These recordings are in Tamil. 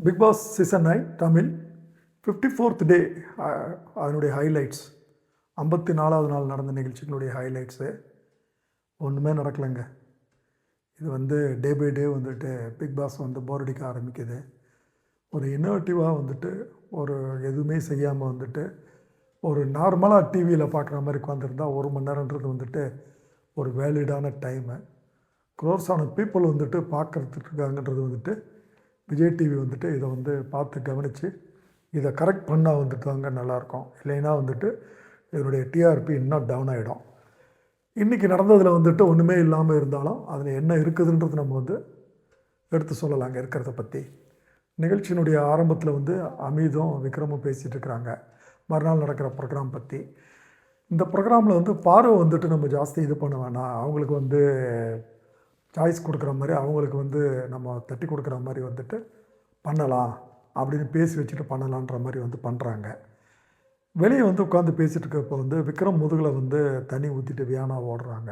Big Boss season 9 Tamil 54th day அதனுடைய ஹைலைட்ஸ் 54வது நாள் நடந்த நிகழ்ச்சிகளுடைய ஹைலைட்ஸு ஒன்றுமே நடக்கலைங்க. இது day by day Bigg Boss bore அடிக்க ஆரம்பிக்குது. ஒரு இன்னோவேட்டிவாக ஒரு எதுவுமே செய்யாமல் ஒரு நார்மலாக டிவியில் பார்க்குற மாதிரி உட்காந்துருந்தா 1 மணி நேரன்றது ஒரு வேலிடான டைமு. க்ரோர்ஸான பீப்புள் பார்க்குறதுக்கு இருக்காங்கன்றது விஜய் டிவி இதை பார்த்து கவனித்து இதை கரெக்ட் பண்ணால் தாங்க நல்லாயிருக்கும். இல்லைன்னா இதனுடைய டிஆர்பி இன்னும் டவுன் ஆகிடும். இன்றைக்கி நடந்ததில் ஒன்றுமே இல்லாமல் இருந்தாலும் அதில் என்ன இருக்குதுன்றது நம்ம எடுத்து சொல்லலாங்க. இருக்கிறத பற்றி நிகழ்ச்சியினுடைய ஆரம்பத்தில் அமீதும் விக்ரமும் பேசிகிட்டு இருக்கிறாங்க மறுநாள் நடக்கிற ப்ரோக்ராம் பற்றி. இந்த ப்ரோக்ராமில் பார்வை நம்ம ஜாஸ்தி இது பண்ண வேணாம், அவங்களுக்கு சாய்ஸ் கொடுக்குற மாதிரி அவங்களுக்கு நம்ம தட்டி கொடுக்குற மாதிரி பண்ணலாம் அப்படின்னு பேசி வச்சுட்டு பண்ணலான்ற மாதிரி பண்ணுறாங்க. வெளியே உட்காந்து பேசிகிட்டு இருக்கப்போ விக்ரம் முதுகில் தண்ணி ஊற்றிட்டு வியானா ஓடுறாங்க.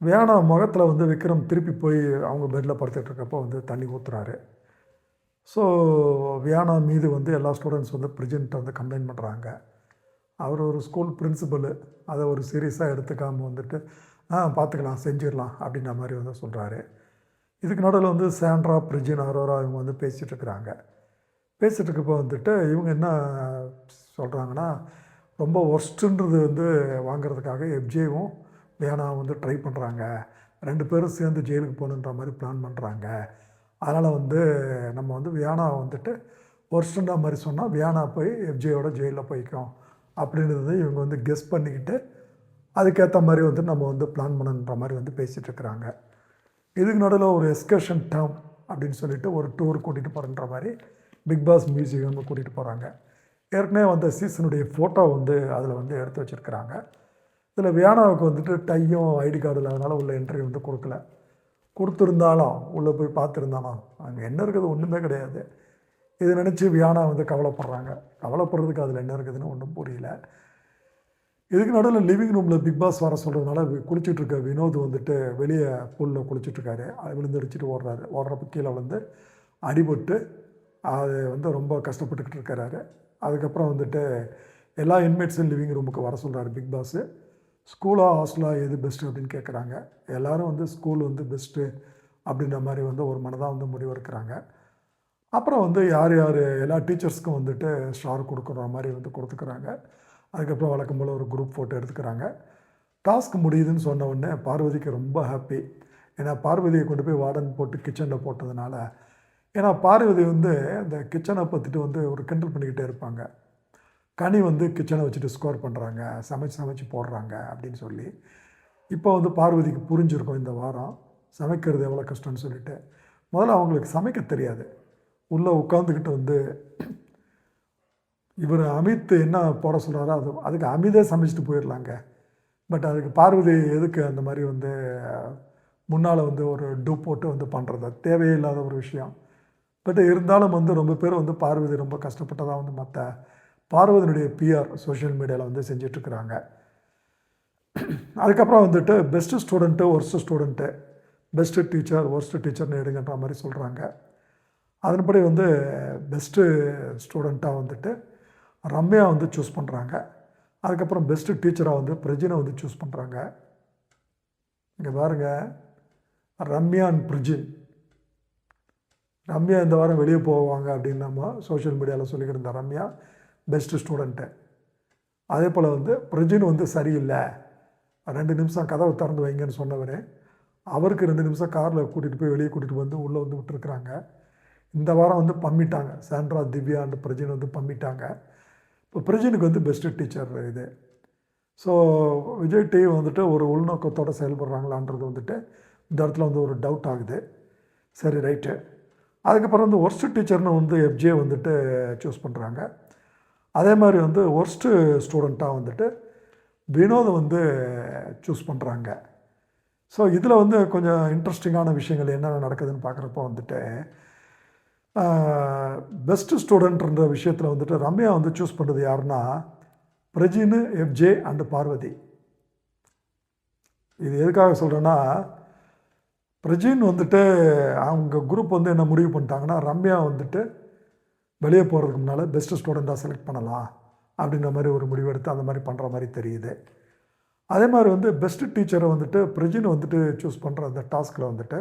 வியானா முகத்தில் விக்ரம் திருப்பி போய் அவங்க பெட்டில் படுத்துட்டு இருக்கப்போ தண்ணி ஊற்றுறாரு. ஸோ வியானா மீது எல்லா ஸ்டூடெண்ட்ஸ் பிரசிடென்ட்டை கம்ப்ளைண்ட் பண்ணுறாங்க. அவர் ஒரு ஸ்கூல் பிரின்சிபலு அதை ஒரு சீரியஸாக எடுத்துக்காமல் பார்த்துக்கலாம் செஞ்சிடலாம் அப்படின்ற மாதிரி சொல்கிறாரு. இதுக்கு நடுவில் சாண்ட்ரா, பிரிஜின், அரோரா இவங்க பேசிகிட்டு இருக்கிறாங்க. பேசிகிட்டு இருக்கப்போ இவங்க என்ன சொல்கிறாங்கன்னா, ரொம்ப ஒர்ஸ்ட்டுன்றது வாங்கிறதுக்காக எஃப்ஜேவும் வியானாவும் ட்ரை பண்ணுறாங்க. 2 பேரும் சேர்ந்து ஜெயிலுக்கு போகணுன்ற மாதிரி பிளான் பண்ணுறாங்க. அதனால் நம்ம வியானா ஒர்ஸ்ட்டுன்ற மாதிரி சொன்னால் வியானா போய் எஃப்ஜேயோட ஜெயிலில் போய்க்கும் அப்படின்றது இவங்க கெஸ் பண்ணிக்கிட்டு அதுக்கேற்ற மாதிரி நம்ம பிளான் பண்ணணுன்ற மாதிரி பேசிகிட்டு இருக்கிறாங்க. இதுக்கு நடுவில் ஒரு எஸ்கர்ஷன் டேம் அப்படின்னு சொல்லிட்டு ஒரு டூர் கூட்டிகிட்டு போகிறன்ற மாதிரி பிக் பாஸ் மியூசியம் கூட்டிகிட்டு போகிறாங்க. ஏற்கனவே சீசனுடைய ஃபோட்டோ அதில் எடுத்து வச்சுருக்கிறாங்க. இதில் வியானாவுக்கு டையும் ஐடி கார்டு இல்லாதனால உள்ள என்ட்ரி கொடுக்கல. கொடுத்துருந்தாலும் உள்ளே போய் பார்த்துருந்தாலும் அங்கே என்ன இருக்குது ஒன்றுமே கிடையாது. இதை நினச்சி வியானா கவலைப்படுறாங்க. கவலைப்படுறதுக்கு அதில் என்ன இருக்குதுன்னு ஒன்றும் புரியல. இதுக்கு நடுவில் லிவிங் ரூமில் பிக் பாஸ் வர சொல்கிறதுனால குளிச்சுட்ருக்க வினோத் வெளியே பூலில் குளிச்சுட்ருக்காரு. விழுந்தடிச்சிட்டு ஓடுறப்ப கீழே அடிபட்டு அது ரொம்ப கஷ்டப்பட்டுக்கிட்டு இருக்கிறாரு. அதுக்கப்புறம் எல்லா இன்மேட்ஸும் லிவிங் ரூமுக்கு வர சொல்கிறாரு பிக் பாஸு. ஸ்கூலா ஹாஸ்டலா எது பெஸ்ட்டு அப்படின்னு கேட்குறாங்க. எல்லோரும் ஸ்கூல் பெஸ்ட்டு அப்படின்ற மாதிரி ஒரு மனதாக முடிவெடுக்கிறாங்க. அப்புறம் யார் யார் எல்லா டீச்சர்ஸ்க்கும் ஸ்டார் கொடுக்குற மாதிரி கொடுத்துக்கிறாங்க. அதுக்கப்புறம் வழக்கம் போல் ஒரு குரூப் ஃபோட்டோ எடுத்துக்கிறாங்க. டாஸ்க் முடியுதுன்னு சொன்ன உடனே பார்வதிக்கு ரொம்ப ஹாப்பி. ஏன்னா பார்வதியை கொண்டு போய் வார்டன் போட்டு கிச்சனில் போட்டதுனால. ஏன்னா பார்வதி இந்த கிச்சனை பற்றிட்டு ஒரு கிண்டல் பண்ணிக்கிட்டே இருப்பாங்க. கனி கிச்சனை வச்சுட்டு ஸ்கோர் பண்ணுறாங்க, சமைச்சு போடுறாங்க அப்படின்னு சொல்லி. இப்போ பார்வதிக்கு புரிஞ்சிருக்கும் இந்த வாரம் சமைக்கிறது எவ்வளோ கஷ்டம்னு சொல்லிட்டு. முதல்ல அவங்களுக்கு சமைக்க தெரியாது. உள்ளே உட்காந்துக்கிட்டு இவர் அமித் என்ன போட சொல்கிறாரோ அதுக்கு அமிதே சமைச்சிட்டு போயிடலாங்க. பட் அதுக்கு பார்வதி எதுக்கு அந்த மாதிரி முன்னால் ஒரு டூப் போட்டு பண்ணுறது தேவையே இல்லாத ஒரு விஷயம். பட் இருந்தாலும் ரொம்ப பேர் பார்வதி ரொம்ப கஷ்டப்பட்டதாக மற்ற பார்வதியினுடைய பிஆர் சோஷியல் மீடியாவில் செஞ்சிட்ருக்குறாங்க. அதுக்கப்புறம் best student, worst student, best teacher, worst டீச்சர்னு எடுங்கன்ற மாதிரி சொல்கிறாங்க. அதன்படி பெஸ்ட்டு ஸ்டூடெண்ட்டாக ரம்யா சூஸ் பண்ணுறாங்க. அதுக்கப்புறம் பெஸ்ட்டு டீச்சராக பிரஜினை சூஸ் பண்ணுறாங்க. இங்கே பாருங்கள், ரம்யா அண்ட் பிரஜின். ரம்யா இந்த வாரம் வெளியே போவாங்க அப்படின்னு நம்ம சோஷியல் மீடியாவில் சொல்லிக்கிட்டு இருந்த ரம்யா பெஸ்ட்டு ஸ்டூடெண்ட்டு. அதே போல் பிரஜின் சரியில்லை, 2 நிமிஷம் கதவை திறந்து வைங்கன்னு சொன்னவர் அவருக்கு 2 நிமிஷம் காரில் கூட்டிகிட்டு போய் வெளியே கூட்டிகிட்டு உள்ளே விட்டுருக்குறாங்க. இந்த வாரம் பம்மிட்டாங்க. சாண்ட்ரா, திவ்யா அண்ட் பிரஜின் பம்மிட்டாங்க. இப்போ பிரஜினுக்கு பெஸ்ட்டு டீச்சர் இது. ஸோ விஜய் டிவி ஒரு உள்நோக்கத்தோடு செயல்படுறாங்களான்றது இந்த இடத்துல ஒரு டவுட் ஆகுது. சரி, ரைட்டு. அதுக்கப்புறம் ஒர்ஸ்ட்டு டீச்சர்னு எஃப்ஜே சூஸ் பண்ணுறாங்க. அதே மாதிரி ஒர்ஸ்ட்டு ஸ்டூடெண்ட்டாக வினோதை சூஸ் பண்ணுறாங்க. ஸோ இதில் கொஞ்சம் இன்ட்ரெஸ்டிங்கான விஷயங்கள் என்னென்ன நடக்குதுன்னு பார்க்குறப்போ பெஸ்ட்டு ஸ்டூடெண்ட்ன்ற விஷயத்தில் ரம்யா சூஸ் பண்ணுறது யாருன்னா பிரஜின், எஃப்ஜே அண்டு பார்வதி. இது எதுக்காக சொல்கிறேன்னா, பிரஜின் வந்துட்டு அவங்க குரூப் வந்து என்ன முடிவு பண்ணிட்டாங்கன்னா, ரம்யா வந்துட்டு வெளியே போகிறதுக்கு முன்னால் பெஸ்ட்டு ஸ்டூடெண்ட்டாக செலக்ட் பண்ணலாம் அப்படின்ற மாதிரி ஒரு முடிவெடுத்து அந்த மாதிரி பண்ணுற மாதிரி தெரியுது. அதே மாதிரி வந்து பெஸ்ட்டு டீச்சரை வந்துட்டு பிரஜின் வந்துட்டு சூஸ் பண்ணுற அந்த டாஸ்கில் வந்துட்டு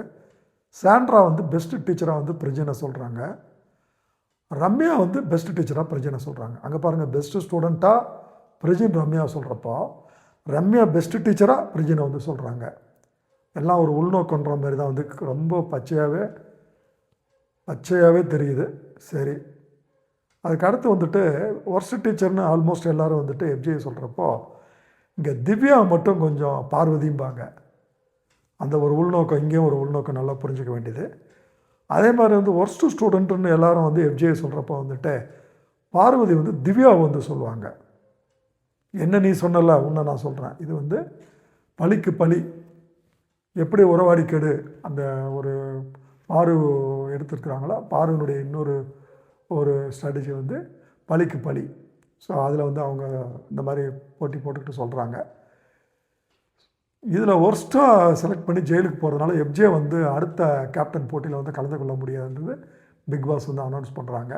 சாண்ட்ரா வந்து பெஸ்ட்டு டீச்சராக வந்து பிரஜினை சொல்கிறாங்க. ரம்யா வந்து பெஸ்ட்டு டீச்சராக பிரஜினை சொல்கிறாங்க. அங்கே பாருங்கள், பெஸ்ட்டு ஸ்டூடெண்ட்டாக பிரஜின் ரம்யா சொல்கிறப்போ ரம்யா பெஸ்ட்டு டீச்சராக பிரஜினை வந்து சொல்கிறாங்க. எல்லாம் ஒரு உள்நோக்கன்ற மாதிரி தான் வந்து ரொம்ப பச்சையாகவே தெரியுது. சரி, அதுக்கு அடுத்து வந்துட்டு ஒர்ஸ்ட் டீச்சர்னு ஆல்மோஸ்ட் எல்லோரும் வந்துட்டு எஃப்ஜிஐ சொல்கிறப்போ இங்கே திவ்யா மட்டும் கொஞ்சம் பார்வதிம்பாங்க. அந்த ஒரு உள்நோக்கம், இங்கேயும் ஒரு உள்நோக்கம் நல்லா புரிஞ்சிக்க வேண்டியது. அதே மாதிரி வந்து ஒர்ஸ்ட்டு ஸ்டூடெண்ட்டுன்னு எல்லோரும் வந்து எஃப்ஜிஐ சொல்கிறப்போ வந்துட்டு பார்வதி வந்து திவ்யாவை வந்து சொல்லுவாங்க. என்ன நீ சொன்னல, உன்னை நான் சொல்கிறேன், இது வந்து பழிக்கு பழி, எப்படி உறவாடி கெடு அந்த ஒரு பாரு எடுத்துருக்குறாங்களோ, பாருனுடைய இன்னொரு ஒரு ஸ்ட்ராட்டஜி வந்து பழிக்கு பழி. ஸோ அதில் வந்து அவங்க இந்த மாதிரி போட்டி போட்டுக்கிட்டு சொல்கிறாங்க. இதில் ஒர்ஸ்ட்டாக செலக்ட் பண்ணி ஜெயிலுக்கு போகிறதுனால எஃப்ஜே வந்து அடுத்த கேப்டன் போட்டியில் வந்து கலந்து கொள்ள முடியாதுன்றது பிக் பாஸ் வந்து அனௌன்ஸ் பண்ணுறாங்க.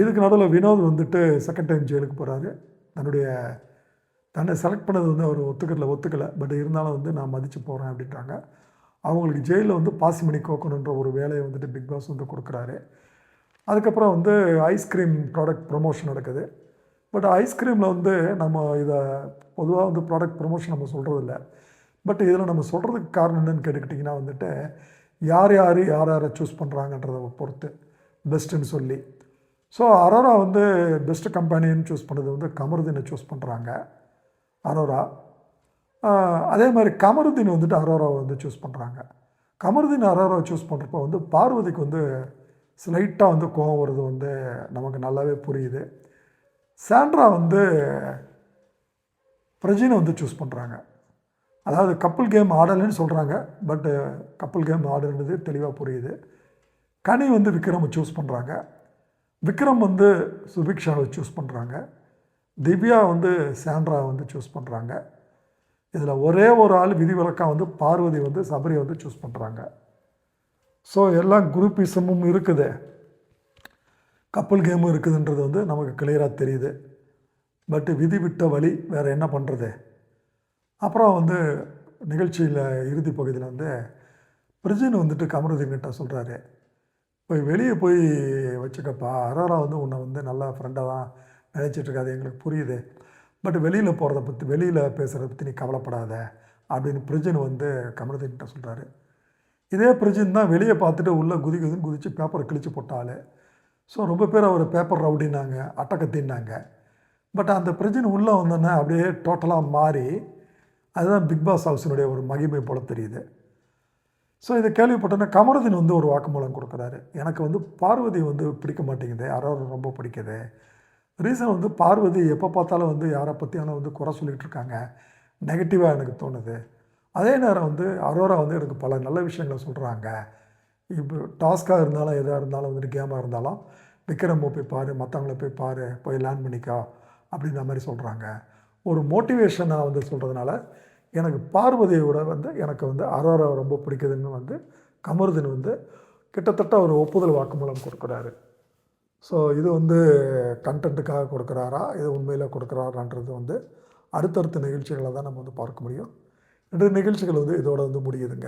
இதுக்கு நடுவில் வினோத் வந்துட்டு செகண்ட் டைம் ஜெயிலுக்கு போகிறாரு. தன்னை செலக்ட் பண்ணது வந்து அவர் ஒத்துக்கலை. பட் இருந்தாலும் வந்து நான் மதித்து போகிறேன் அப்படின்றாங்க. அவங்களுக்கு ஜெயிலில் வந்து பாசிமணி கோக்கணுன்ற ஒரு வேலையை வந்துட்டு பிக் பாஸ் வந்து கொடுக்குறாரு. அதுக்கப்புறம் வந்து ஐஸ்கிரீம் ப்ராடக்ட் ப்ரொமோஷன் நடக்குது. பட் ஐஸ்கிரீமில் வந்து நம்ம இதை பொதுவாக வந்து ப்ராடக்ட் ப்ரொமோஷன் நம்ம சொல்கிறதில்ல. பட் இதில் நம்ம சொல்கிறதுக்கு காரணம் என்னென்னு கேட்டுக்கிட்டிங்கன்னா வந்துட்டு யாரை சூஸ் பண்ணுறாங்கன்றதை பொறுத்து பெஸ்ட்டுன்னு சொல்லி. ஸோ அரோரா வந்து பெஸ்ட்டு கம்பெனின்னு சூஸ் பண்ணது வந்து கமருதீனை சூஸ் பண்ணுறாங்க அரோரா. அதே மாதிரி கமருதீன் வந்துட்டு அரோராவை வந்து சூஸ் பண்ணுறாங்க. கமருதீன் அரோராவை சூஸ் பண்ணுறப்போ வந்து பார்வதிக்கு வந்து ஸ்லைட்டாக வந்து கோவம் வருது வந்து நமக்கு நல்லாவே புரியுது. சாண்ட்ரா வந்து பிரஜினை வந்து சூஸ் பண்ணுறாங்க. அதாவது கப்புள் கேம் ஆடலைன்னு சொல்கிறாங்க. பட்டு கப்புள் கேம் ஆடுன்றது தெளிவாக புரியுது. கனி வந்து விக்ரமை சூஸ் பண்ணுறாங்க. விக்ரம் வந்து சுபிக்ஷாவை சூஸ் பண்ணுறாங்க. திவ்யா வந்து சாண்ட்ரா வந்து சூஸ் பண்ணுறாங்க. இதில் ஒரே ஒரு ஆள் விதிவிலக்காக வந்து பார்வதி வந்து சபரியை வந்து சூஸ் பண்ணுறாங்க. ஸோ எல்லாம் குரூப்பிசமும் இருக்குது, கப்பல் கேமும் இருக்குதுன்றது வந்து நமக்கு கிளியராக தெரியுது. பட்டு விதி விட்ட வழி வேறு என்ன பண்ணுறது. அப்புறம் வந்து நிகழ்ச்சியில் இறுதி பகுதியில் வந்து பிரஜின் வந்துட்டு கமருதீன்கிட்ட சொல்கிறாரு, வெளியே போய் வச்சுக்கப்பா, அரோரா வந்து உன்னை வந்து நல்லா ஃப்ரெண்டாக தான் நினச்சிட்ருக்காது, எங்களுக்கு புரியுது. பட் வெளியில் போகிறத பற்றி, வெளியில் பேசுகிறத பற்றி நீ கவலைப்படாத அப்படின்னு பிரஜின் வந்து கமருதீன்கிட்ட சொல்கிறாரு. இதே பிரஜின் தான் வெளியே பார்த்துட்டு உள்ளே குதிச்சு பேப்பரை கிழிச்சு போட்டாள். ஸோ ரொம்ப பேர் அவர் பேப்பர் ரவுடின்னாங்க, அட்டக்கத்தின்னாங்க. பட் அந்த பிரஜின் உள்ளே வந்தோன்னே அப்படியே டோட்டலாக மாறி, அதுதான் பிக் பாஸ் ஹவுஸினுடைய ஒரு மகிமை போல் தெரியுது. ஸோ இதை கேள்விப்பட்டோன்னே கமருதீன் வந்து ஒரு வாக்குமூலம் கொடுக்குறாரு. எனக்கு வந்து பார்வதி வந்து பிடிக்க மாட்டேங்குது, அரோரா ரொம்ப பிடிக்குது. ரீசன் வந்து பார்வதி எப்போ பார்த்தாலும் வந்து யாரை பற்றியாலும் வந்து குறை சொல்லிகிட்டு இருக்காங்க, நெகட்டிவாக எனக்கு தோணுது. அதே நேரம் வந்து அரோரா வந்து எனக்கு பல நல்ல விஷயங்களை சொல்கிறாங்க. இப்போ டாஸ்க்காக இருந்தாலும் எதாக இருந்தாலும் வந்துட்டு கேமாக இருந்தாலும் விக்ரமை போய் பாரு, மற்றவங்கள போய் பாரு, போய் லேர்ன் பண்ணிக்கோ அப்படின்ற மாதிரி சொல்கிறாங்க. ஒரு மோட்டிவேஷனாக வந்து சொல்கிறதுனால எனக்கு பார்வதியோட வந்து எனக்கு வந்து அரோரா ரொம்ப பிடிக்குதுன்னு வந்து கமருதீன் வந்து கிட்டத்தட்ட ஒரு ஒப்புதல் வாக்குமூலம் கொடுக்குறாரு. ஸோ இது வந்து கண்டென்ட்டுக்காக கொடுக்குறாரா, இது உண்மையில் கொடுக்குறாரான்றது வந்து அடுத்தடுத்த நிகழ்ச்சிகளை தான் நம்ம வந்து பார்க்க முடியும். 2 நிகழ்ச்சிகள் வந்து இதோட வந்து முடியுதுங்க.